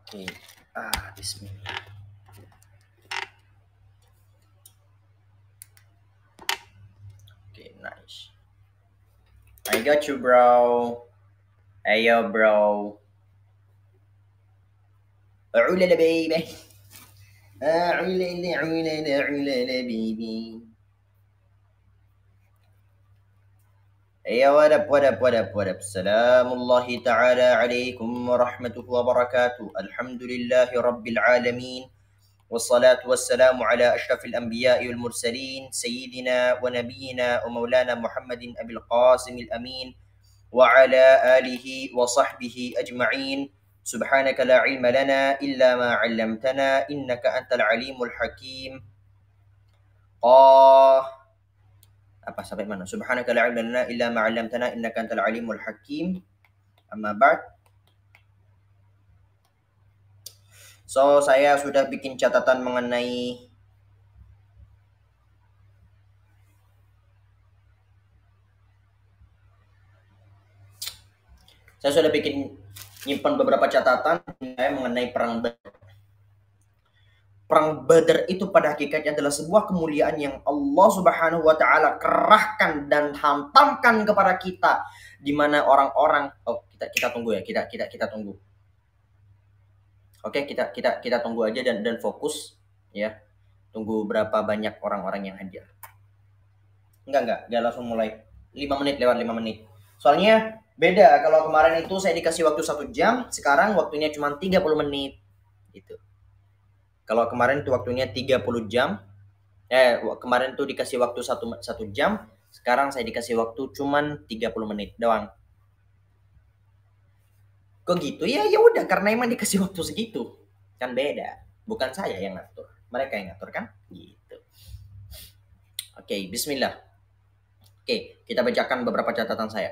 Okay. Bismillah. Okay, nice. I got you, bro. Hey, yo, bro. علا baby. علا baby. Hey, what up, what up, what up, what up. Salamullahi ta'ala alaikum wa rahmatuhu wa barakatuh. Alhamdulillahi rabbil alamin. والصلاة والسلام على أشرف الأنبياء والمرسلين سيدنا ونبينا ومولانا محمد أبي القاسم الأمين وعلى آله وصحبه أجمعين سبحانك لا علم لنا إلا ما علمتنا إنك أنت العليم الحكيم apa sampai mana? Subhanaka la ilma lana illa ma 'allamtana innaka antal alimul hakim. Amma ba'd. So, saya sudah bikin catatan mengenai nyimpan beberapa catatan mengenai perang Badar. Perang Badar itu pada hakikatnya adalah sebuah kemuliaan yang Allah Subhanahu wa taala kerahkan dan hantamkan kepada kita, di mana orang-orang kita tunggu ya, kita tunggu. Oke, kita tunggu aja dan fokus ya. Tunggu berapa banyak orang-orang yang hadir. Enggak langsung mulai. 5 menit lewat 5 menit. Soalnya beda, kalau kemarin itu saya dikasih waktu 1 jam, sekarang waktunya cuma 30 menit gitu. Kalau kemarin itu waktunya 30 jam, kemarin tuh dikasih waktu 1 jam, sekarang saya dikasih waktu cuman 30 menit doang. Kok gitu? Ya udah, karena emang dikasih waktu segitu. Kan beda. Bukan saya yang ngatur, mereka yang ngatur kan? Gitu. Oke, bismillah. Oke, kita bacakan beberapa catatan saya.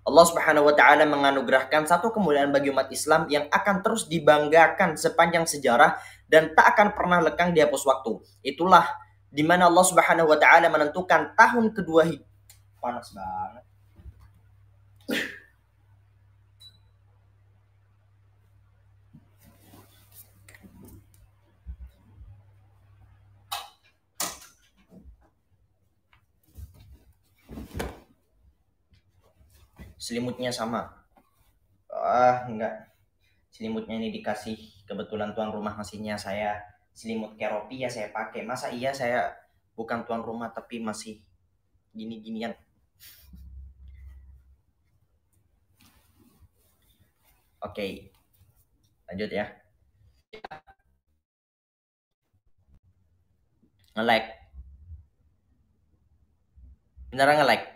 Allah Subhanahu wa taala menganugerahkan satu kemuliaan bagi umat Islam yang akan terus dibanggakan sepanjang sejarah dan tak akan pernah lekang di hapus waktu. Itulah di mana Allah Subhanahu wa taala menentukan tahun kedua panas banget. Selimutnya sama. Enggak. Selimutnya ini dikasih, kebetulan tuan rumah ngasihnya saya selimut Keropi, ya saya pakai. Masa iya saya bukan tuan rumah tapi masih gini-ginian. Oke. Lanjut ya. Nge-like. Beneran nge-like?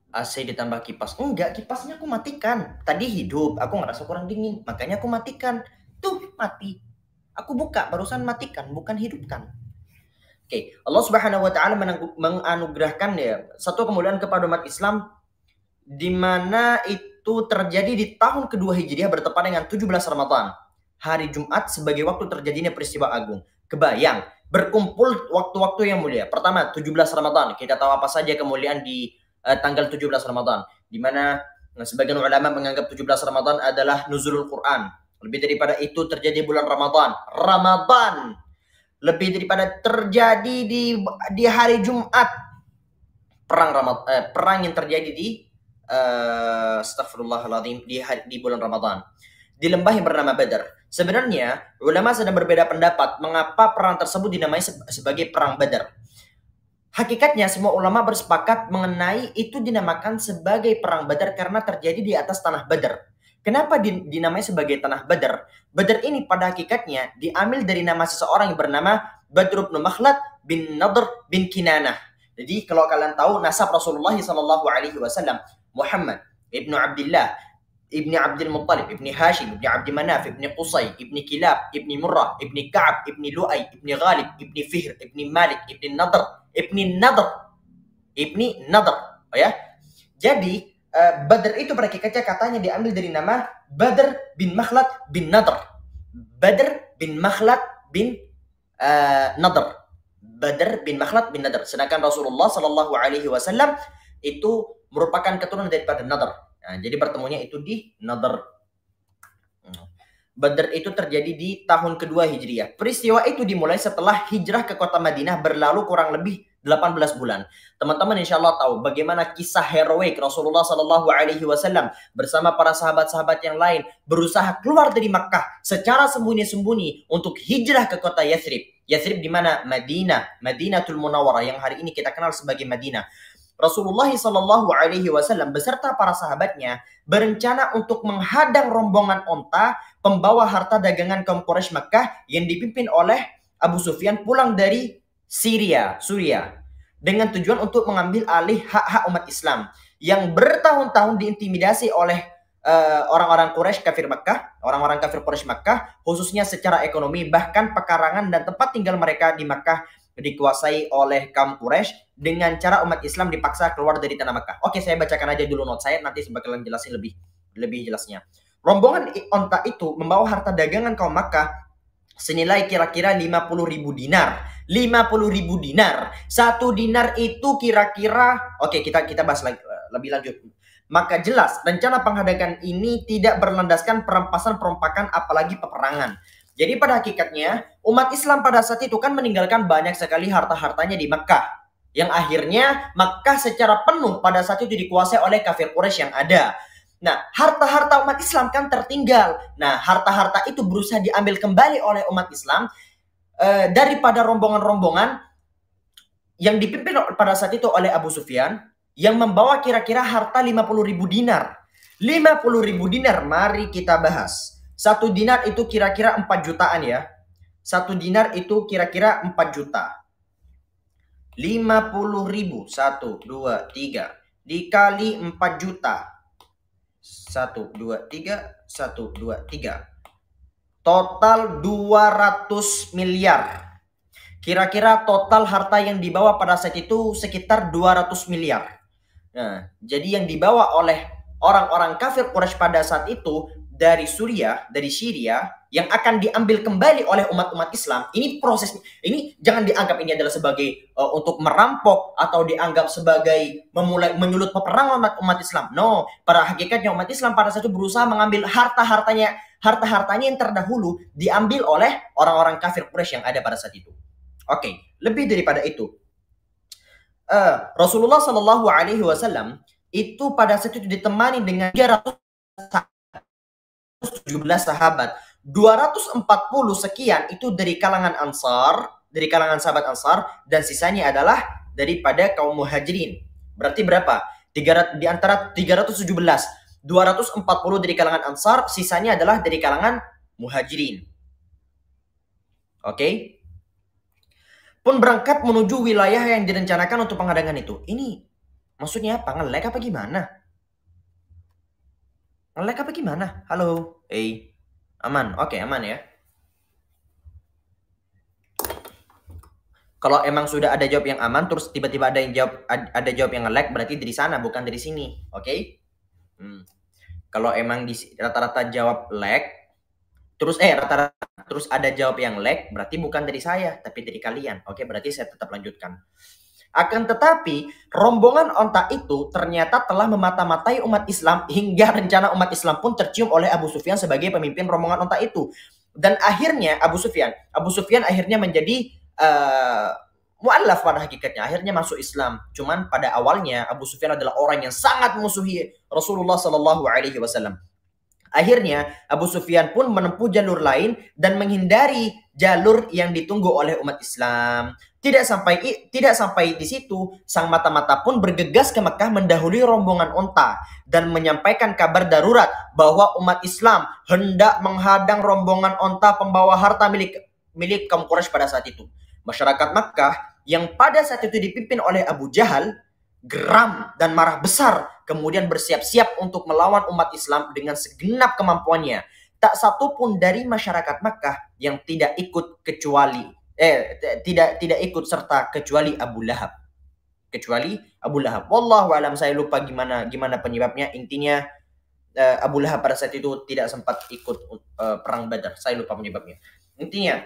AC ditambah kipas. Enggak, kipasnya aku matikan. Tadi hidup, aku ngerasa kurang dingin, makanya aku matikan. Tuh, mati. Aku buka, barusan matikan, bukan hidupkan. Oke, Allah Subhanahu wa taala menganugerahkan ya satu kemuliaan kepada umat Islam, di mana itu terjadi di tahun kedua Hijriah bertepatan dengan 17 Ramadan. Hari Jumat sebagai waktu terjadinya peristiwa agung. Kebayang, berkumpul waktu-waktu yang mulia. Pertama, 17 Ramadan. Kita tahu apa saja kemuliaan di tanggal 17 Ramadan, di mana sebagian ulama menganggap 17 Ramadan adalah nuzulul Quran. Lebih daripada itu terjadi bulan Ramadan. Lebih daripada terjadi di hari Jumat. Perang yang terjadi di astagfirullahaladzim di bulan Ramadan, di lembah yang bernama Badar. Sebenarnya ulama sedang berbeda pendapat mengapa perang tersebut dinamai sebagai perang Badar. Hakikatnya semua ulama bersepakat mengenai itu dinamakan sebagai perang Badar karena terjadi di atas tanah Badar. Kenapa dinamai sebagai tanah Badar? Badar ini pada hakikatnya diambil dari nama seseorang yang bernama Badr bin Makhlad bin Nadr bin Kinanah. Jadi kalau kalian tahu nasab Rasulullah SAW, Muhammad ibnu Abdullah ibni Abdul Muttalib, ibni Hashim, ibni Abdi Manaf, ibni Qusay, ibni Kilab, ibni Murrah, ibni Ka'ab, ibni Lu'ay, ibni Ghalib, ibni Fihr, ibni Malik, ibni Nadr, oh ya. Jadi Badr itu pada hakikatnya katanya diambil dari nama Badr bin Makhlad bin Nadr. Badr bin Makhlad bin Nadr. Badr bin Makhlad bin Nadr. Sedangkan Rasulullah Shallallahu Alaihi Wasallam itu merupakan keturunan daripada Nadr. Nah, jadi bertemunya itu di Nadr. Badr itu terjadi di tahun kedua Hijriah. Peristiwa itu dimulai setelah hijrah ke kota Madinah berlalu kurang lebih 18 bulan. Teman-teman insya Allah tahu bagaimana kisah heroik Rasulullah Shallallahu Alaihi Wasallam bersama para sahabat-sahabat yang lain berusaha keluar dari Makkah secara sembunyi-sembunyi untuk hijrah ke kota Yathrib. Yathrib di mana? Madinah, Madinatul Munawwarah yang hari ini kita kenal sebagai Madinah. Rasulullah Shallallahu Alaihi Wasallam beserta para sahabatnya berencana untuk menghadang rombongan onta pembawa harta dagangan kaum Quraisy Makkah yang dipimpin oleh Abu Sufyan pulang dari Suriah dengan tujuan untuk mengambil alih hak-hak umat Islam yang bertahun-tahun diintimidasi oleh orang-orang Quraisy kafir Makkah, orang-orang kafir Quraisy Makkah, khususnya secara ekonomi, bahkan pekarangan dan tempat tinggal mereka di Makkah dikuasai oleh kaum Quraisy dengan cara umat Islam dipaksa keluar dari tanah Makkah. Oke, saya bacakan aja dulu note saya, nanti bakalan jelasin lebih jelasnya. Rombongan onta itu membawa harta dagangan kaum Makkah senilai kira-kira 50.000 dinar. 50.000 dinar. Satu dinar itu kira-kira, oke, kita bahas lagi lebih lanjut. Maka jelas rencana penghadangan ini tidak berlandaskan perampasan-perompakan apalagi peperangan. Jadi pada hakikatnya umat Islam pada saat itu kan meninggalkan banyak sekali harta-hartanya di Makkah. Yang akhirnya Makkah secara penuh pada saat itu dikuasai oleh kafir Quraisy yang ada. Nah, harta-harta umat Islam kan tertinggal. Nah, harta-harta itu berusaha diambil kembali oleh umat Islam daripada rombongan-rombongan yang dipimpin pada saat itu oleh Abu Sufyan yang membawa kira-kira harta 50.000 dinar. 50.000 dinar, mari kita bahas. Satu dinar itu kira-kira 4 jutaan ya. Satu dinar itu kira-kira 4 juta. 50.000, 1, 2, 3. Dikali 4 juta. 1, 2, 3. 1, 2, 3. Total 200 miliar. Kira-kira total harta yang dibawa pada saat itu sekitar 200 miliar. Nah, jadi yang dibawa oleh orang-orang kafir Quraisy pada saat itu dari Syria yang akan diambil kembali oleh umat-umat Islam. Ini proses ini jangan dianggap ini adalah sebagai untuk merampok atau dianggap sebagai menyulut peperangan umat Islam. No, pada hakikatnya umat Islam pada saat itu berusaha mengambil harta-hartanya yang terdahulu diambil oleh orang-orang kafir Quraisy yang ada pada saat itu. Oke, lebih daripada itu. Rasulullah Shallallahu Alaihi Wasallam itu pada saat itu ditemani dengan 317 sahabat, 240 sekian itu dari kalangan Ansar, dari kalangan sahabat Ansar, dan sisanya adalah daripada kaum Muhajirin. Berarti berapa? Di antara 317, 240 dari kalangan Ansar, sisanya adalah dari kalangan Muhajirin. Oke? Pun berangkat menuju wilayah yang direncanakan untuk penghadangan itu. Ini maksudnya apa? Nge-lag apa gimana? Nge-lag apa gimana? Halo? Hey. Aman? Oke, aman ya. Kalau emang sudah ada jawab yang aman, terus tiba-tiba ada jawab yang nge-lag, berarti dari sana, bukan dari sini. Oke? Kalau emang rata-rata jawab lag, terus ada jawab yang lag, berarti bukan dari saya, tapi dari kalian. Oke, berarti saya tetap lanjutkan. Akan tetapi, rombongan onta itu ternyata telah memata-matai umat Islam hingga rencana umat Islam pun tercium oleh Abu Sufyan sebagai pemimpin rombongan onta itu. Dan akhirnya Abu Sufyan akhirnya menjadi mu'allaf pada hakikatnya, akhirnya masuk Islam. Cuman pada awalnya Abu Sufyan adalah orang yang sangat musuhi Rasulullah Shallallahu Alaihi Wasallam. Akhirnya Abu Sufyan pun menempuh jalur lain dan menghindari jalur yang ditunggu oleh umat Islam. Tidak sampai di situ, sang mata-mata pun bergegas ke Mekah mendahului rombongan onta dan menyampaikan kabar darurat bahwa umat Islam hendak menghadang rombongan onta pembawa harta milik kaum Quraisy pada saat itu. Masyarakat Makkah yang pada saat itu dipimpin oleh Abu Jahal geram dan marah besar, kemudian bersiap-siap untuk melawan umat Islam dengan segenap kemampuannya. Tak satu pun dari masyarakat Makkah yang tidak ikut tidak ikut serta kecuali Abu Lahab. Wallahu alam, saya lupa gimana penyebabnya. Intinya Abu Lahab pada saat itu tidak sempat ikut perang Badar. Saya lupa penyebabnya. Intinya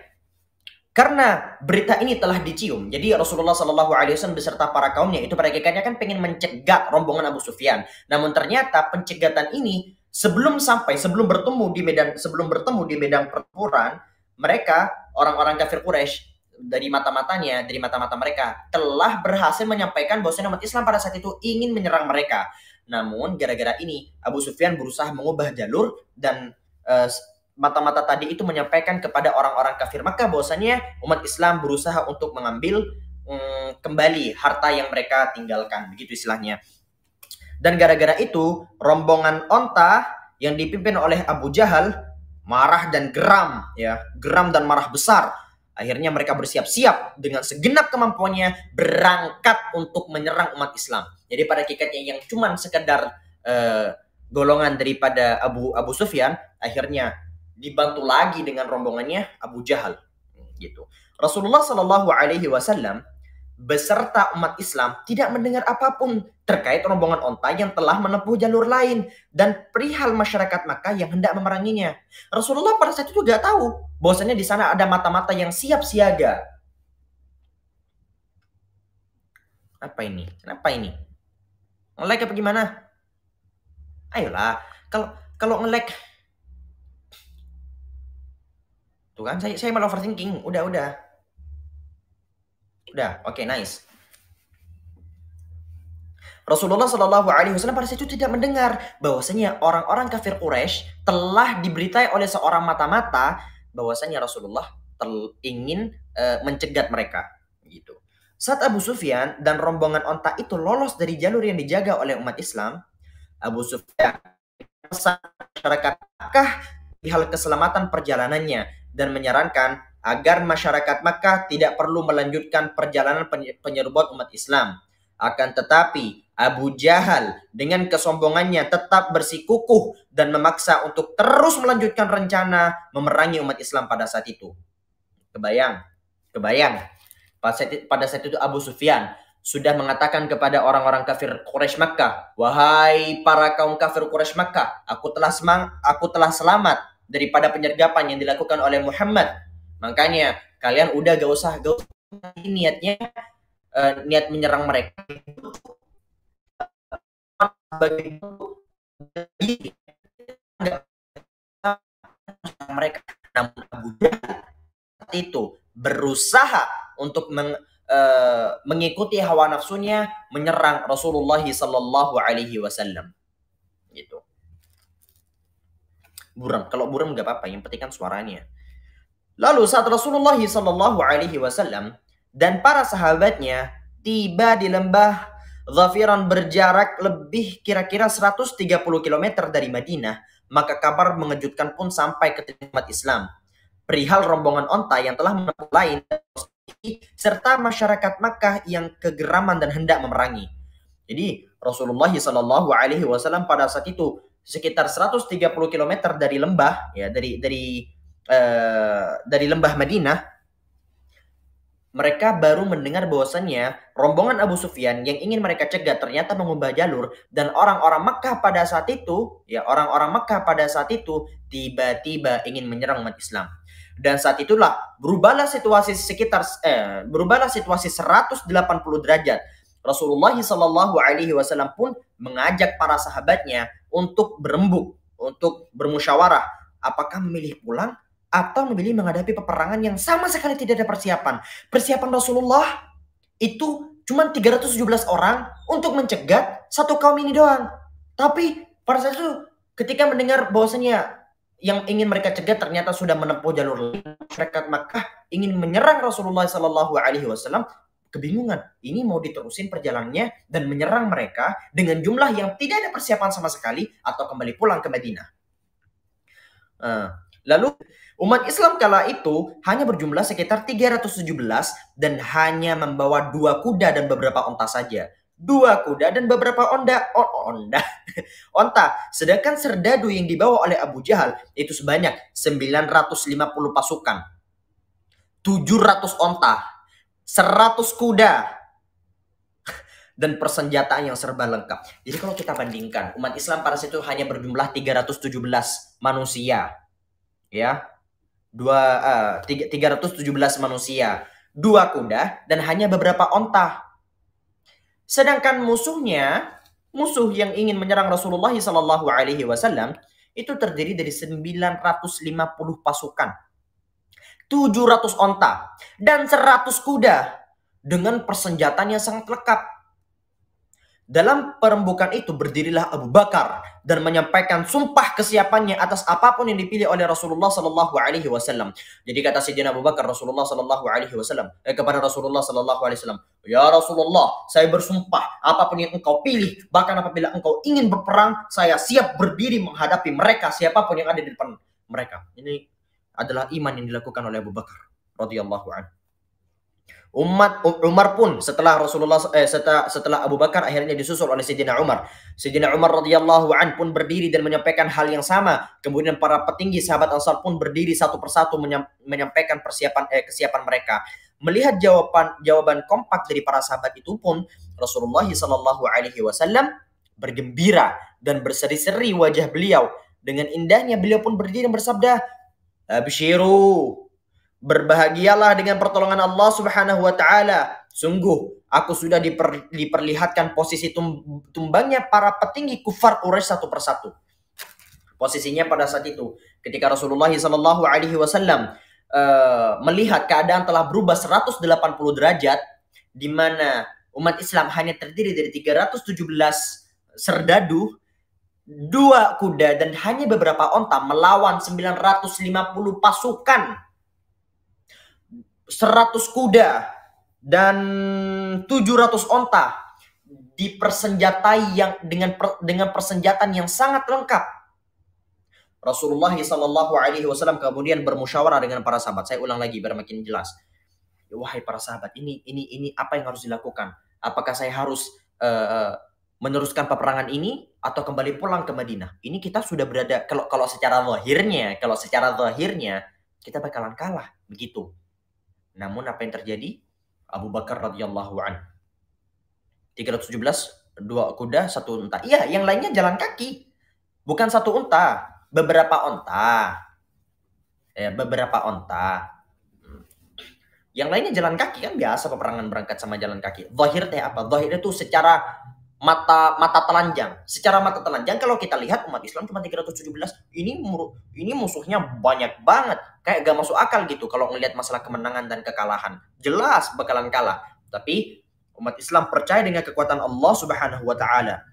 karena berita ini telah dicium, jadi Rasulullah Shallallahu Alaihi Wasallam beserta para kaumnya itu pada hakikatnya kan pengen mencegat rombongan Abu Sufyan. Namun ternyata pencegatan ini sebelum bertemu di medan pertempuran, mereka orang-orang kafir Quraisy dari mata-mata mereka telah berhasil menyampaikan bahwa umat Islam pada saat itu ingin menyerang mereka. Namun gara-gara ini Abu Sufyan berusaha mengubah jalur dan mata-mata tadi itu menyampaikan kepada orang-orang kafir Makkah bahwasanya umat Islam berusaha untuk mengambil kembali harta yang mereka tinggalkan, begitu istilahnya. Dan gara-gara itu rombongan onta yang dipimpin oleh Abu Jahal marah dan geram, ya, geram dan marah besar. Akhirnya mereka bersiap-siap dengan segenap kemampuannya berangkat untuk menyerang umat Islam. Jadi pada hakikatnya yang cuman sekedar golongan daripada Abu Sufyan, akhirnya dibantu lagi dengan rombongannya Abu Jahal, gitu. Rasulullah Shallallahu Alaihi Wasallam beserta umat Islam tidak mendengar apapun terkait rombongan onta yang telah menempuh jalur lain dan perihal masyarakat Makkah yang hendak memeranginya. Rasulullah pada saat itu gak tahu bahwasanya di sana ada mata-mata yang siap siaga. Apa ini? Kenapa ini? Nge-lag apa gimana? Ayolah, kalau nge-lag. Tuh kan, saya malah overthinking. Udah, oke, nice. Rasulullah Shallallahu Alaihi Wasallam pada saat itu tidak mendengar bahwasanya orang-orang kafir Quraisy telah diberitai oleh seorang mata-mata bahwasanya Rasulullah ingin mencegat mereka, gitu. Saat Abu Sufyan dan rombongan onta itu lolos dari jalur yang dijaga oleh umat Islam, Abu Sufyan masyarakat Makkah hal keselamatan perjalanannya dan menyarankan agar masyarakat Makkah tidak perlu melanjutkan perjalanan penyerbuan umat Islam. Akan tetapi Abu Jahal dengan kesombongannya tetap bersikukuh dan memaksa untuk terus melanjutkan rencana memerangi umat Islam pada saat itu. Kebayang. Pada saat itu Abu Sufyan sudah mengatakan kepada orang-orang kafir Quraisy Makkah, "Wahai para kaum kafir Quraisy Makkah, aku telah selamat daripada penyergapan yang dilakukan oleh Muhammad. Makanya kalian udah gak usah niat menyerang mereka namun Abu Jahal itu berusaha untuk mengikuti hawa nafsunya menyerang Rasulullah Sallallahu Alaihi Wasallam, gitu. Kalau buram nggak apa-apa, yang penting kan suaranya. Lalu saat Rasulullah Sallallahu Alaihi Wasallam dan para sahabatnya tiba di lembah Zafiran berjarak lebih kira-kira 130 km dari Madinah, maka kabar mengejutkan pun sampai ke umat Islam perihal rombongan onta yang telah menempuh lain serta masyarakat Makkah yang kegeraman dan hendak memerangi. Jadi Rasulullah Shallallahu Alaihi Wasallam pada saat itu sekitar 130 km dari lembah, ya, dari lembah Madinah, mereka baru mendengar bahwasannya rombongan Abu Sufyan yang ingin mereka cegat ternyata mengubah jalur, dan orang-orang Makkah pada saat itu tiba-tiba ingin menyerang umat Islam. Dan saat itulah berubahlah situasi 180 derajat. Rasulullah Shallallahu Alaihi Wasallam pun mengajak para sahabatnya untuk berembuk, untuk bermusyawarah, apakah memilih pulang atau memilih menghadapi peperangan yang sama sekali tidak ada persiapan. Persiapan Rasulullah itu cuma 317 orang untuk mencegat satu kaum ini doang. Tapi pada saat itu ketika mendengar bahwasanya yang ingin mereka cegat ternyata sudah menempuh jalur lain, masyarakat Makkah ingin menyerang Rasulullah Sallallahu Alaihi Wasallam, kebingungan. Ini mau diterusin perjalanannya dan menyerang mereka dengan jumlah yang tidak ada persiapan sama sekali atau kembali pulang ke Madinah. Lalu umat Islam kala itu hanya berjumlah sekitar 317 dan hanya membawa 2 kuda dan beberapa onta saja. 2 kuda dan beberapa onta. Sedangkan serdadu yang dibawa oleh Abu Jahal itu sebanyak 950 pasukan, 700 onta, 100 kuda, dan persenjataan yang serba lengkap. Jadi kalau kita bandingkan, umat Islam pada saat itu hanya berjumlah 317 manusia. Ya, 317 manusia, 2 kuda, dan hanya beberapa onta. Sedangkan musuhnya Musuh yang ingin menyerang Rasulullah Sallallahu Alaihi Wasallam itu terdiri dari 950 pasukan, 700 onta, dan 100 kuda dengan persenjataan yang sangat lengkap. Dalam perembukan itu berdirilah Abu Bakar dan menyampaikan sumpah kesiapannya atas apapun yang dipilih oleh Rasulullah Sallallahu Alaihi Wasallam. Jadi kata Sayyidina Abu Bakar Rasulullah Sallallahu Alaihi Wasallam kepada Rasulullah Sallallahu Alaihi Wasallam, ya Rasulullah, saya bersumpah apapun yang engkau pilih, bahkan apabila engkau ingin berperang, saya siap berdiri menghadapi mereka, siapapun yang ada di depan mereka. Ini adalah iman yang dilakukan oleh Abu Bakar radhiyallahu anhu. Umar pun setelah setelah Abu Bakar akhirnya disusul oleh Sayyidina Umar. Sayyidina Umar radhiyallahu an pun berdiri dan menyampaikan hal yang sama. Kemudian para petinggi sahabat Ansar pun berdiri satu persatu menyampaikan kesiapan mereka. Melihat jawaban kompak dari para sahabat itu pun Rasulullah Shallallahu Alaihi Wasallam bergembira dan berseri-seri wajah beliau. Dengan indahnya beliau pun berdiri dan bersabda, "Abshiru, berbahagialah dengan pertolongan Allah Subhanahu wa taala. Sungguh aku sudah diperlihatkan posisi tumbangnya para petinggi kufar Quraisy satu persatu." Posisinya pada saat itu ketika Rasulullah Sallallahu Alaihi Wasallam melihat keadaan telah berubah 180 derajat, di mana umat Islam hanya terdiri dari 317 serdadu, 2 kuda, dan hanya beberapa onta melawan 950 pasukan, 100 kuda dan 700 onta dipersenjatai dengan persenjataan yang sangat lengkap. Rasulullah Shallallahu Alaihi Wasallam kemudian bermusyawarah dengan para sahabat. Saya ulang lagi biar makin jelas. Wahai para sahabat, ini apa yang harus dilakukan? Apakah saya harus meneruskan peperangan ini atau kembali pulang ke Madinah? Ini kita sudah berada, kalau secara zahirnya kita bakalan kalah begitu. Namun apa yang terjadi? Abu Bakar radhiyallahu anhu 317, 2 kuda, 1 unta. Iya, yang lainnya jalan kaki. Bukan 1 unta, beberapa onta. Beberapa onta. Yang lainnya jalan kaki, kan biasa peperangan berangkat sama jalan kaki. Zahir teh apa? Zahir itu secara mata telanjang. Secara mata telanjang kalau kita lihat umat Islam cuma 317, ini musuhnya banyak banget. Kayak gak masuk akal gitu kalau ngelihat masalah kemenangan dan kekalahan. Jelas bakalan kalah. Tapi umat Islam percaya dengan kekuatan Allah Subhanahu wa taala.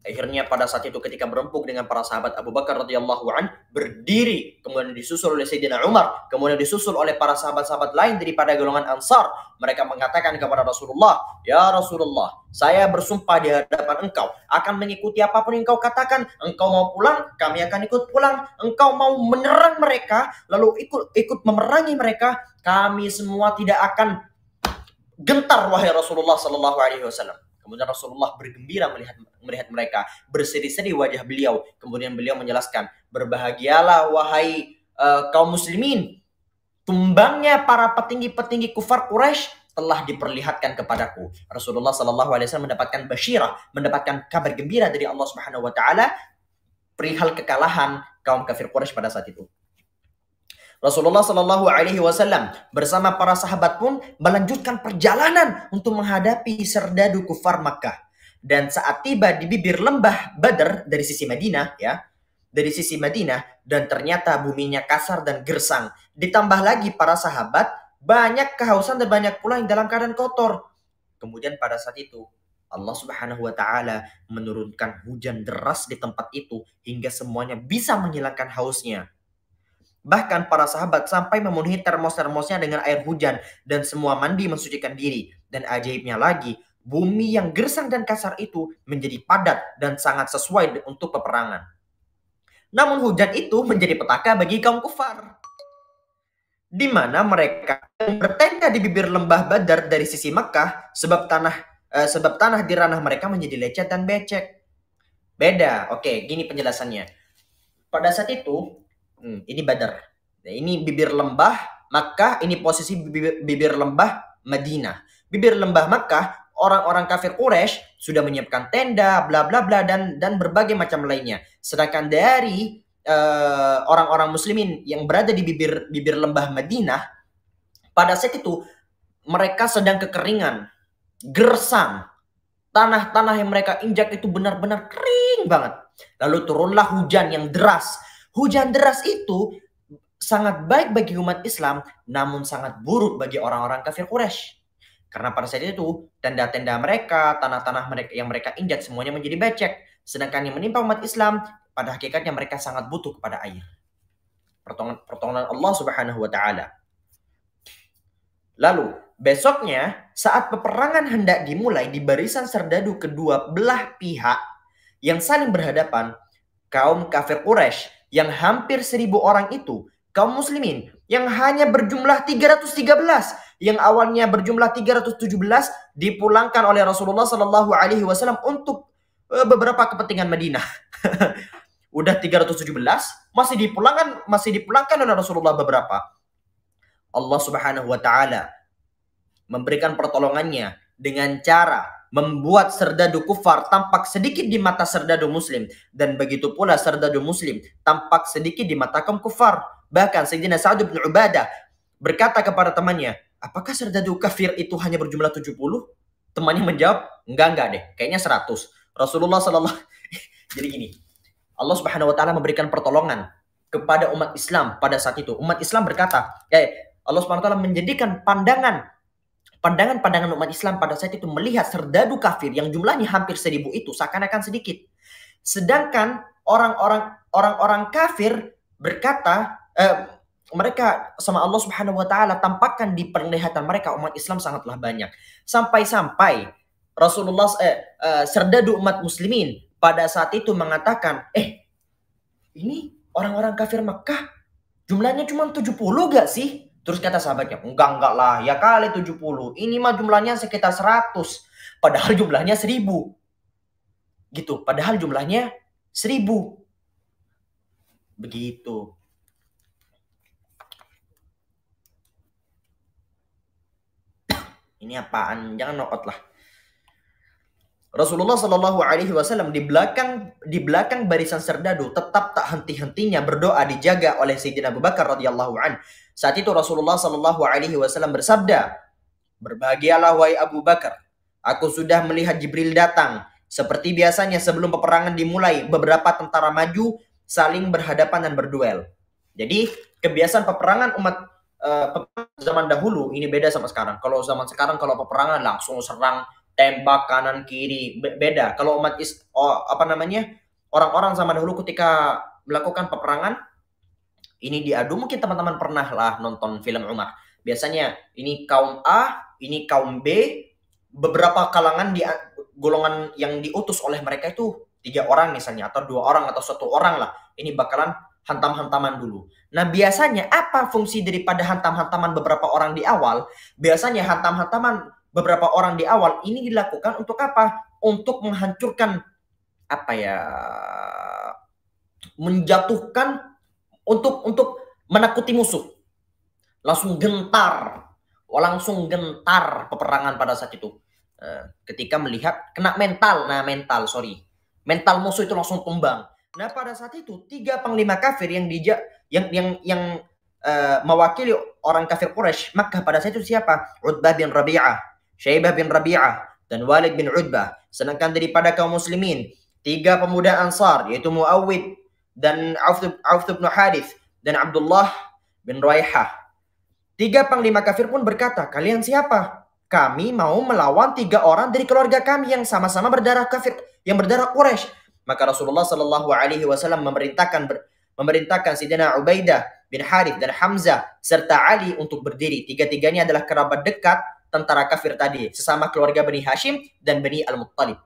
Akhirnya pada saat itu ketika berempuk dengan para sahabat, Abu Bakar radhiyallahu an berdiri, kemudian disusul oleh Sayyidina Umar, kemudian disusul oleh para sahabat-sahabat lain daripada golongan Ansar. Mereka mengatakan kepada Rasulullah, "Ya Rasulullah, saya bersumpah di hadapan engkau akan mengikuti apapun yang engkau katakan. Engkau mau pulang, kami akan ikut pulang. Engkau mau menyerang mereka, lalu ikut memerangi mereka, kami semua tidak akan gentar, wahai Rasulullah sallallahu alaihi wasallam." Kemudian Rasulullah bergembira melihat mereka, berseri-seri wajah beliau. Kemudian beliau menjelaskan, "Berbahagialah wahai kaum muslimin, tumbangnya para petinggi-petinggi kufar Quraisy telah diperlihatkan kepadaku." Rasulullah Sallallahu Alaihi Wasallam mendapatkan basyirah, mendapatkan kabar gembira dari Allah Subhanahu Wa Taala perihal kekalahan kaum kafir Quraisy pada saat itu. Rasulullah Shallallahu Alaihi Wasallam bersama para sahabat pun melanjutkan perjalanan untuk menghadapi serdadu kufar Makkah. Dan saat tiba di bibir lembah Badr dari sisi Madinah, dan ternyata buminya kasar dan gersang. Ditambah lagi para sahabat banyak kehausan dan banyak pula yang dalam keadaan kotor. Kemudian pada saat itu Allah Subhanahu wa taala menurunkan hujan deras di tempat itu hingga semuanya bisa menghilangkan hausnya. Bahkan para sahabat sampai memenuhi termos-termosnya dengan air hujan dan semua mandi mensucikan diri. Dan ajaibnya lagi, bumi yang gersang dan kasar itu menjadi padat dan sangat sesuai untuk peperangan. Namun hujan itu menjadi petaka bagi kaum kufar, di mana mereka bertenda di bibir lembah Badar dari sisi Makkah sebab tanah di ranah mereka menjadi lecet dan becek. Beda. Oke, gini penjelasannya. Pada saat itu ini Badar. Nah, ini bibir lembah Makkah, ini posisi bibir lembah Madinah. Bibir lembah Makkah, orang-orang kafir Quraisy sudah menyiapkan tenda, bla bla bla dan berbagai macam lainnya. Sedangkan dari orang-orang muslimin yang berada di bibir lembah Madinah, pada saat itu mereka sedang kekeringan, gersang. Tanah-tanah yang mereka injak itu benar-benar kering banget. Lalu turunlah hujan yang deras. Hujan deras itu sangat baik bagi umat Islam, namun sangat buruk bagi orang-orang kafir Quraisy. Karena pada saat itu, tenda-tenda mereka, tanah-tanah mereka yang mereka injak semuanya menjadi becek. Sedangkan yang menimpa umat Islam, pada hakikatnya mereka sangat butuh kepada air. Pertolongan Allah Subhanahu wa taala. Lalu, besoknya saat peperangan hendak dimulai di barisan serdadu kedua belah pihak yang saling berhadapan, kaum kafir Quraisy yang hampir 1.000 orang itu, kaum muslimin yang hanya berjumlah 313, yang awalnya berjumlah 317 dipulangkan oleh Rasulullah Shallallahu Alaihi Wasallam untuk beberapa kepentingan Madinah. Udah 317 masih dipulangkan oleh Rasulullah beberapa. Allah Subhanahu wa taala memberikan pertolongannya dengan cara membuat serdadu kufar tampak sedikit di mata serdadu muslim, dan begitu pula serdadu muslim tampak sedikit di mata kaum kufar. Bahkan Sayyidina Sa'ad bin Ubadah berkata kepada temannya, apakah serdadu kafir itu hanya berjumlah 70? Temannya menjawab, enggak deh, kayaknya 100. Rasulullah sallallahu jadi gini, Allah Subhanahu wa taala memberikan pertolongan kepada umat Islam pada saat itu. Umat Islam berkata, Allah Subhanahu wa taala menjadikan pandangan umat Islam pada saat itu melihat serdadu kafir yang jumlahnya hampir 1.000 itu seakan-akan sedikit. Sedangkan orang-orang kafir berkata, mereka sama Allah Subhanahu wa taala tampakkan di penglihatan mereka umat Islam sangatlah banyak. Sampai-sampai Rasulullah serdadu umat muslimin pada saat itu mengatakan, ini orang-orang kafir Mekah jumlahnya cuma 70 gak sih? Terus kata sahabatnya, enggak lah, ya kali 70. Ini mah jumlahnya sekitar 100. Padahal jumlahnya 1.000. Gitu, padahal jumlahnya 1.000. Begitu. Ini apaan? Jangan noot lah. Rasulullah Shallallahu Alaihi Wasallam di belakang barisan serdadu tetap tak henti-hentinya berdoa dijaga oleh Sayyidina Abu Bakar radhiyallahu an. Saat itu Rasulullah Shallallahu Alaihi Wasallam bersabda, berbahagialah wahai Abu Bakar, aku sudah melihat Jibril datang. Seperti biasanya sebelum peperangan dimulai, beberapa tentara maju saling berhadapan dan berduel. Jadi kebiasaan peperangan umat zaman dahulu ini beda sama sekarang. Kalau zaman sekarang kalau peperangan langsung serang, tembak kanan kiri, beda. Kalau orang-orang zaman dahulu ketika melakukan peperangan ini diadu, mungkin teman-teman pernah lah nonton film Umar. Biasanya ini kaum A, ini kaum B, beberapa kalangan di golongan yang diutus oleh mereka itu 3 orang misalnya, atau 2 orang atau 1 orang lah. Ini bakalan hantam-hantaman dulu. Nah biasanya apa fungsi daripada hantam-hantaman beberapa orang di awal? Biasanya hantam-hantaman beberapa orang di awal ini dilakukan untuk apa? Untuk menghancurkan menjatuhkan, untuk menakuti musuh. Langsung gentar peperangan pada saat itu. Ketika melihat kena mental musuh itu langsung tumbang. Nah pada saat itu 3 panglima kafir yang mewakili orang kafir Quraisy Makkah pada saat itu siapa? Utbah bin Rabi'ah, Syaibah bin Rabi'ah, dan Walid bin Utbah. Sedangkan daripada kaum muslimin 3 pemuda Ansar yaitu Muawwid dan Auf bin Harith dan Abdullah bin Raihah. 3 panglima kafir pun berkata, kalian siapa? Kami mau melawan 3 orang dari keluarga kami yang sama-sama berdarah kafir, yang berdarah Quraisy. Maka Rasulullah Shallallahu Alaihi Wasallam memerintahkan Sayyidina Ubaidah bin Harith dan Hamzah serta Ali untuk berdiri. 3-tiganya adalah kerabat dekat tentara kafir tadi, sesama keluarga Bani Hashim dan Bani Al-Muttalib.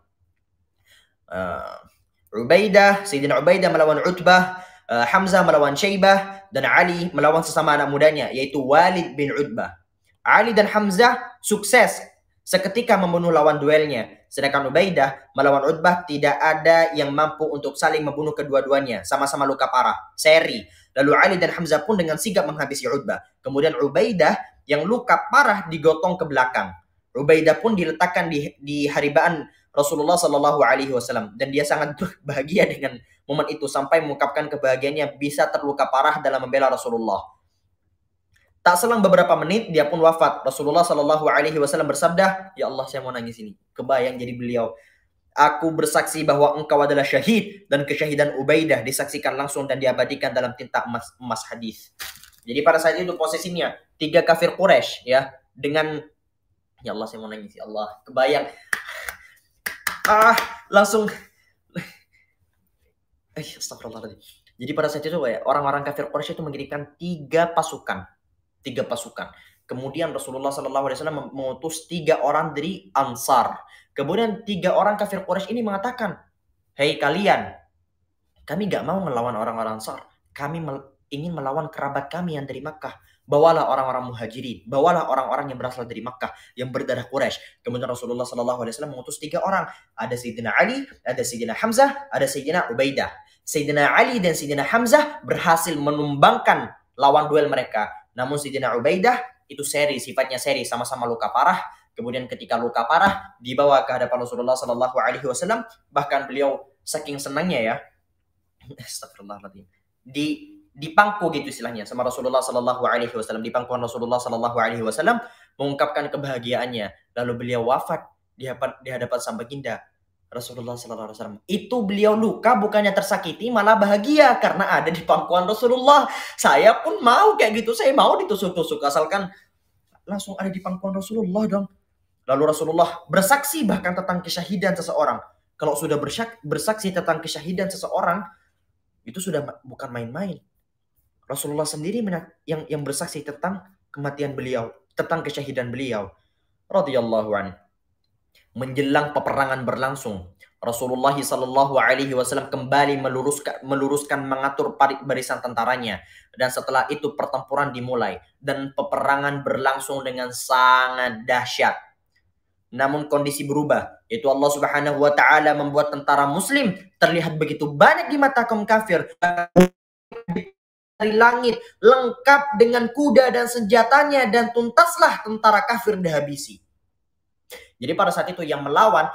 Sayyidina Ubaidah melawan Utbah, Hamzah melawan Syaibah, dan Ali melawan sesama anak mudanya yaitu Walid bin Utbah. Ali dan Hamzah sukses seketika membunuh lawan duelnya, sedangkan Ubaidah melawan Utbah tidak ada yang mampu untuk saling membunuh kedua-duanya, sama-sama luka parah, seri. Lalu Ali dan Hamzah pun dengan sigap menghabisi Utbah. Kemudian Ubaidah yang luka parah digotong ke belakang. Ubaidah pun diletakkan di haribaan Rasulullah Shallallahu Alaihi Wasallam, dan dia sangat bahagia dengan momen itu sampai mengungkapkan kebahagiaannya bisa terluka parah dalam membela Rasulullah. Tak selang beberapa menit dia pun wafat. Rasulullah Shallallahu Alaihi Wasallam bersabda, ya Allah saya mau nangis ini. Kebayang jadi beliau. Aku bersaksi bahwa engkau adalah syahid dan kesyahidan Ubaidah disaksikan langsung dan diabadikan dalam tinta emas hadis. Jadi pada saat itu posisinya 3 kafir Quraisy ya dengan ya Allah saya mau nangis ya Allah. Kebayang langsung astagfirullahaladzim. Jadi pada saat itu ya, orang-orang kafir Quraisy itu mengirimkan 3 pasukan. Kemudian Rasulullah SAW mengutus 3 orang dari Ansar. Kemudian 3 orang kafir Quraisy ini mengatakan, hei kalian, kami gak mau melawan orang-orang Ansar. Kami ingin melawan kerabat kami yang dari Makkah. Bawalah orang-orang muhajirin, bawalah orang-orang yang berasal dari Makkah, yang berdarah Quraisy. Kemudian Rasulullah SAW mengutus 3 orang. Ada Sayyidina Ali, ada Sayyidina Hamzah, ada Sayyidina Ubaidah. Sayyidina Ali dan Sayyidina Hamzah berhasil menumbangkan lawan duel mereka. Namun Sayyidina Ubaidah itu sifatnya seri, sama-sama luka parah. Kemudian ketika luka parah dibawa ke hadapan Rasulullah Sallallahu Alaihi Wasallam, bahkan beliau saking senangnya ya, astagfirullahaladzim, dipangku gitu istilahnya sama Rasulullah Sallallahu Alaihi Wasallam, dipangkuan Rasulullah Sallallahu Alaihi Wasallam mengungkapkan kebahagiaannya. Lalu beliau wafat di hadapan sang baginda Rasulullah Sallallahu Alaihi Wasallam. Itu beliau luka bukannya tersakiti, malah bahagia karena ada di pangkuan Rasulullah. Saya pun mau kayak gitu, saya mau ditusuk-tusuk asalkan langsung ada di pangkuan Rasulullah dong. Lalu Rasulullah bersaksi bahkan tentang kesyahidan seseorang. Kalau sudah bersaksi tentang kesyahidan seseorang, itu sudah bukan main-main. Rasulullah sendiri yang bersaksi tentang kematian beliau, tentang kesyahidan beliau. Radhiyallahu anhu. Menjelang peperangan berlangsung, Rasulullah Shallallahu Alaihi Wasallam kembali meluruskan mengatur barisan tentaranya, dan setelah itu pertempuran dimulai dan peperangan berlangsung dengan sangat dahsyat. Namun kondisi berubah, yaitu Allah Subhanahu Wa Taala membuat tentara Muslim terlihat begitu banyak di mata kaum kafir dari langit, lengkap dengan kuda dan senjatanya, dan tuntaslah tentara kafir dihabisi. Jadi pada saat itu yang melawan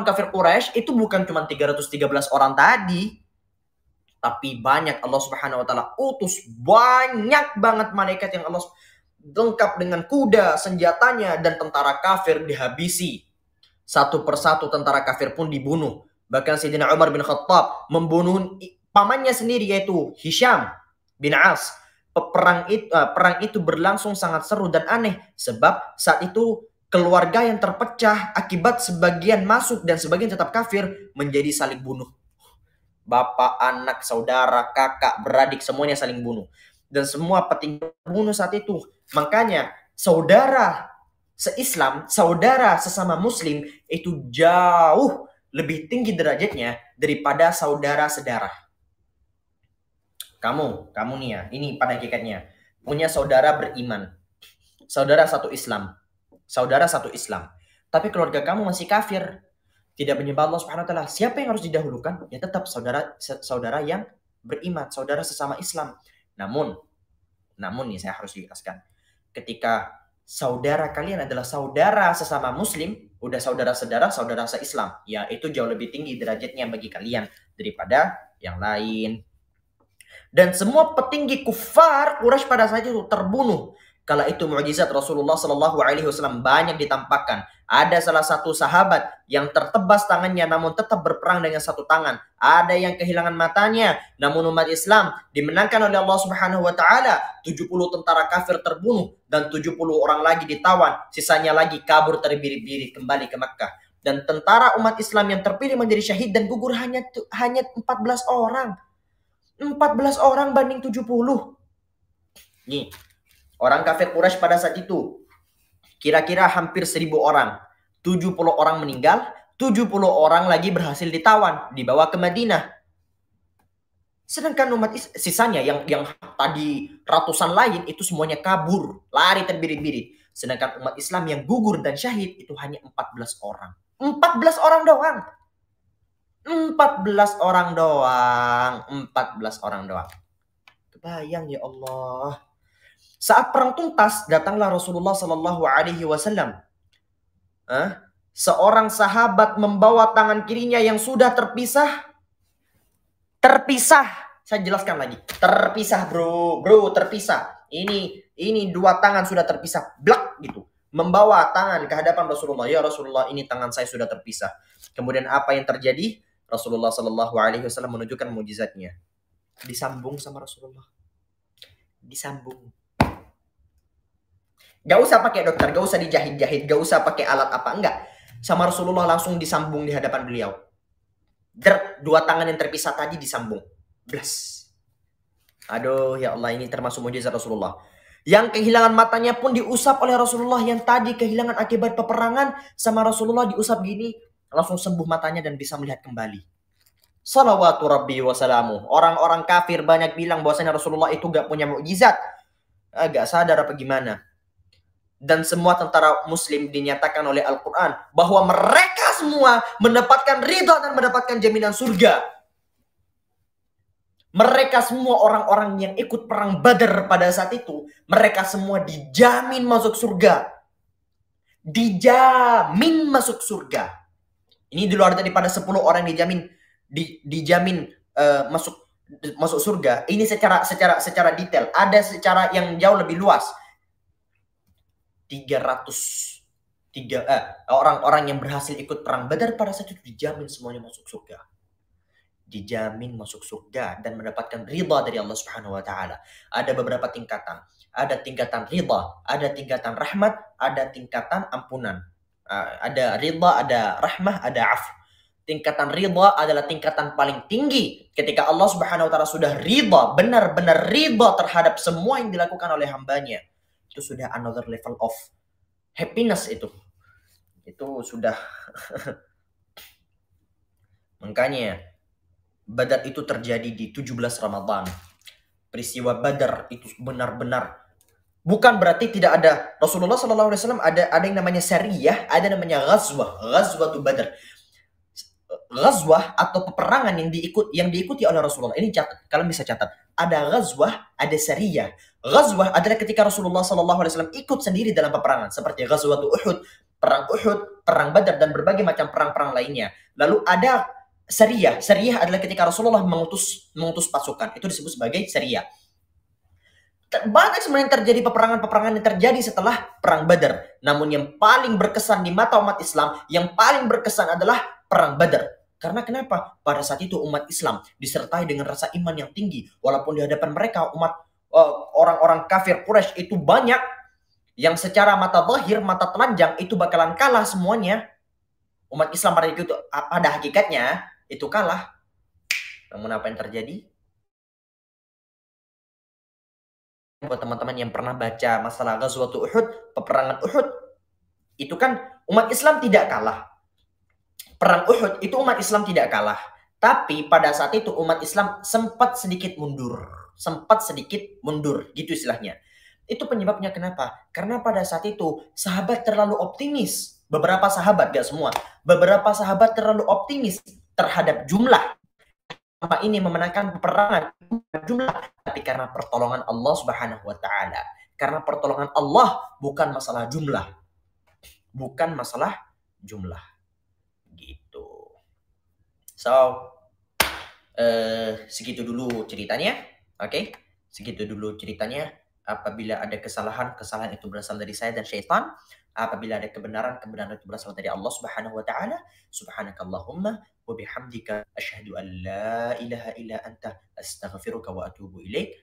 kafir Quraisy itu bukan cuma 313 orang tadi, tapi banyak. Allah Subhanahu wa taala utus banyak banget malaikat yang Allah lengkap dengan kuda, senjatanya, dan tentara kafir dihabisi. Satu persatu tentara kafir pun dibunuh. Bahkan Sayyidina Umar bin Khattab membunuh pamannya sendiri, yaitu Hisham bin As. Perang itu berlangsung sangat seru dan aneh, sebab saat itu keluarga yang terpecah akibat sebagian masuk dan sebagian tetap kafir menjadi saling bunuh. Bapak, anak, saudara, kakak, beradik, semuanya saling bunuh. Dan semua petinggi terbunuh saat itu. Makanya saudara se-Islam, saudara sesama Muslim itu jauh lebih tinggi derajatnya daripada saudara sedarah. Kamu nih ya, ini pada hakikatnya punya saudara beriman, saudara satu Islam, tapi keluarga kamu masih kafir, tidak menyembah Allah Subhanahu Wa Taala. Siapa yang harus didahulukan? Ya tetap saudara yang beriman, saudara sesama Islam. Namun nih saya harus jelaskan, ketika saudara kalian adalah saudara sesama Muslim, udah saudara se-Islam, ya itu jauh lebih tinggi derajatnya bagi kalian daripada yang lain. Dan semua petinggi kufar Quraisy pada saat itu terbunuh. Kala itu mukjizat Rasulullah Shallallahu Alaihi Wasallam banyak ditampakkan. Ada salah satu sahabat yang tertebas tangannya namun tetap berperang dengan satu tangan. Ada yang kehilangan matanya, namun umat Islam dimenangkan oleh Allah Subhanahu Wa Taala. 70 tentara kafir terbunuh dan 70 orang lagi ditawan. Sisanya lagi kabur terbirit-birit kembali ke Makkah. Dan tentara umat Islam yang terpilih menjadi syahid dan gugur hanya 14 orang. 14 orang banding 70. Nih, orang kafir Quraisy pada saat itu kira-kira hampir 1000 orang. 70 orang meninggal, 70 orang lagi berhasil ditawan, dibawa ke Madinah. Sedangkan umat sisanya yang tadi ratusan lain itu semuanya kabur, lari terbirit-birit. Sedangkan umat Islam yang gugur dan syahid itu hanya 14 orang. 14 orang doang. 14 orang doang. Kebayang ya Allah. Saat perang tuntas, datanglah Rasulullah Sallallahu Alaihi Wasallam. Seorang sahabat membawa tangan kirinya yang sudah terpisah. Saya jelaskan lagi. Terpisah, bro. Bro, terpisah. Ini dua tangan sudah terpisah. Blak gitu. Membawa tangan ke hadapan Rasulullah. Ya Rasulullah, ini tangan saya sudah terpisah. Kemudian apa yang terjadi? Rasulullah Shallallahu Alaihi Wasallam menunjukkan mujizatnya. Disambung sama Rasulullah. Disambung. Gak usah pakai dokter, gak usah dijahit-jahit, gak usah pakai alat apa, enggak. Sama Rasulullah langsung disambung di hadapan beliau. Dua tangan yang terpisah tadi disambung. Blas. Aduh, ya Allah, ini termasuk mujizat Rasulullah. Yang kehilangan matanya pun diusap oleh Rasulullah. Yang tadi kehilangan akibat peperangan, sama Rasulullah diusap gini, langsung sembuh matanya dan bisa melihat kembali. Salawatu Rabbi wassalamu. Orang-orang kafir banyak bilang bahwasanya Rasulullah itu gak punya mukjizat. Gak sadar apa gimana. Dan semua tentara muslim dinyatakan oleh Al-Quran bahwa mereka semua mendapatkan ridha dan mendapatkan jaminan surga. Mereka semua orang-orang yang ikut perang Badar pada saat itu, mereka semua dijamin masuk surga. Dijamin masuk surga. Ini di luar daripada 10 orang dijamin masuk surga. Ini secara detail. Ada secara yang jauh lebih luas. 303 orang-orang yang berhasil ikut perang Badar pada saat itu dijamin semuanya masuk surga. Dijamin masuk surga dan mendapatkan ridha dari Allah Subhanahu wa taala. Ada beberapa tingkatan. Ada tingkatan ridha, ada tingkatan rahmat, ada tingkatan ampunan. Ada ridha, ada rahmah, ada afu. Tingkatan ridha adalah tingkatan paling tinggi. Ketika Allah Subhanahu wa taala sudah ridha, benar-benar ridha terhadap semua yang dilakukan oleh hambanya. Itu sudah another level of happiness itu sudah. Makanya Badar itu terjadi di 17 Ramadan. Peristiwa Badar itu benar-benar bukan berarti tidak ada. Rasulullah SAW ada yang namanya sariyah, ada namanya ghazwah Badar. Ghazwah atau peperangan yang diikuti oleh Rasulullah. Ini catat, kalian bisa catat. Ada ghazwah, ada sariyah. Ghazwah adalah ketika Rasulullah SAW ikut sendiri dalam peperangan, seperti ghazwah Uhud, perang Badar, dan berbagai macam perang-perang lainnya. Lalu ada sariyah. Sariyah adalah ketika Rasulullah mengutus pasukan. Itu disebut sebagai sariyah. Banyak sebenarnya terjadi peperangan-peperangan yang terjadi setelah perang Badar. Namun yang paling berkesan di mata umat Islam, yang paling berkesan adalah perang Badar. Karena kenapa? Pada saat itu umat Islam disertai dengan rasa iman yang tinggi. Walaupun di hadapan mereka orang-orang kafir Quraisy itu banyak yang secara mata zahir, mata telanjang itu bakalan kalah semuanya. Umat Islam pada hakikatnya itu kalah. Namun apa yang terjadi? Buat teman-teman yang pernah baca masalah Ghazwat Uhud, peperangan Uhud, itu kan umat Islam tidak kalah. Perang Uhud itu umat Islam tidak kalah. Tapi pada saat itu umat Islam sempat sedikit mundur, gitu istilahnya. Itu penyebabnya kenapa? Karena pada saat itu sahabat terlalu optimis. Beberapa sahabat, gak semua. Beberapa sahabat terlalu optimis terhadap jumlah. Ini memenangkan peperangan jumlah, tapi karena pertolongan Allah Subhanahu wa taala. Karena pertolongan Allah bukan masalah jumlah. Gitu. So, segitu dulu ceritanya. Oke? Segitu dulu ceritanya. Apabila ada kesalahan itu berasal dari saya dan syaitan. Apabila ada kebenaran itu berasal dari Allah Subhanahu wa taala. Subhanakallahumma wa bihamdika asyhadu an la ilaha illa anta astaghfiruka wa atubu ilaik.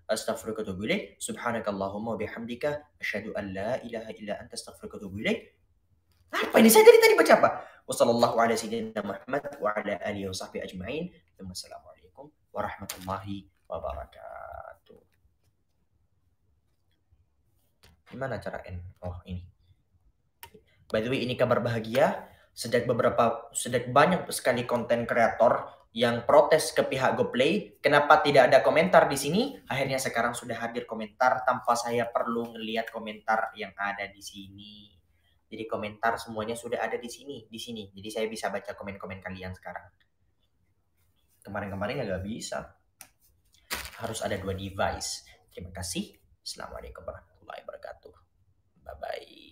Astaghfiruka wa atubu ilaik. Subhanakallahumma wa bihamdika asyhadu an la ilaha illa anta astaghfiruka wa atubu ilaik. Apa ini? Saya tadi baca apa? Wassallallahu ala sayyidina Muhammad wa ala alihi wa sahbihi ajma'in. Wassalamualaikum warahmatullahi wabarakatuh. Gimana cara end? Oh, ini. By the way, ini kabar bahagia. Sejak banyak sekali konten kreator yang protes ke pihak GoPlay, kenapa tidak ada komentar di sini? Akhirnya sekarang sudah hadir komentar tanpa saya perlu ngelihat komentar yang ada di sini. Jadi komentar semuanya sudah ada di sini. Jadi saya bisa baca komen-komen kalian sekarang. Kemarin-kemarin nggak bisa. Harus ada 2 device. Terima kasih. Assalamualaikum warahmatullahi wabarakatuh. Bye-bye.